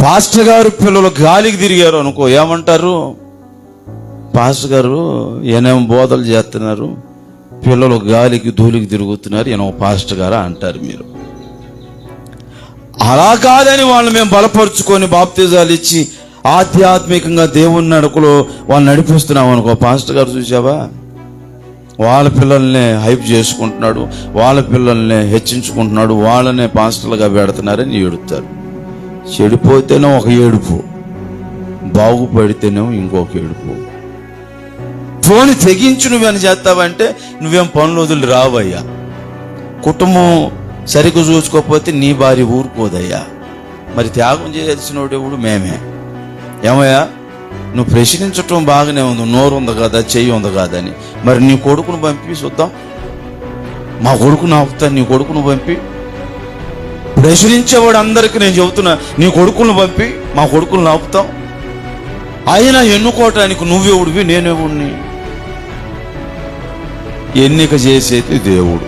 Pastor గారు పిల్లలు గాలికి తిరిగారు అనుకో, ఏమంటారు? పాస్టర్ గారు ఏనేమో బోధలు చేస్తున్నారు, పిల్లలు గాలికి ధూళికి తిరుగుతున్నారు, ఈయన పాస్టర్ గారా అంటారు మీరు. అలా కాదని వాళ్ళు మేము బలపరుచుకొని బాప్తిజాలు ఇచ్చి ఆధ్యాత్మికంగా దేవుని నడుకలో వాళ్ళు నడిపిస్తున్నాం అనుకో, పాస్టర్ గారు చూసావా వాళ్ళ పిల్లల్ని హైప్ చేసుకుంటున్నాడు, వాళ్ళ పిల్లల్ని హెచ్చించుకుంటున్నాడు, వాళ్ళనే పాస్టర్లుగా పెడుతున్నారని ఏడుతారు. చెడిపోతేనే ఒక ఏడుపు, బాగుపడితేనేమో ఇంకొక ఏడుపు. ఫోన్ తెగించు నువ్వేం చేస్తావంటే నువ్వేం పనులు వదిలి రావయ్యా. కుటుంబం సరిగ్గా చూసుకోకపోతే నీ భార్య ఊరుకోదయ్యా. మరి త్యాగం చేయాల్సిన ఎవడు? మేమే. ఏమయ్యా నువ్వు ప్రశ్నించటం బాగానే ఉంది, నోరు ఉంది కదా, చెయ్యి ఉంది కదా అని. మరి నీ కొడుకును పంపి చూద్దాం. మా కొడుకును ఆపుతాను, నీ కొడుకును పంపి. ప్రశ్నించేవాడు అందరికీ నేను చెబుతున్నా, నీ కొడుకులను పంపి మా కొడుకులను ఆపుతాం. అయినా ఎన్నుకోవటానికి నువ్వెవడివి, నేనెవడిని? ఎన్నిక చేసేది దేవుడు.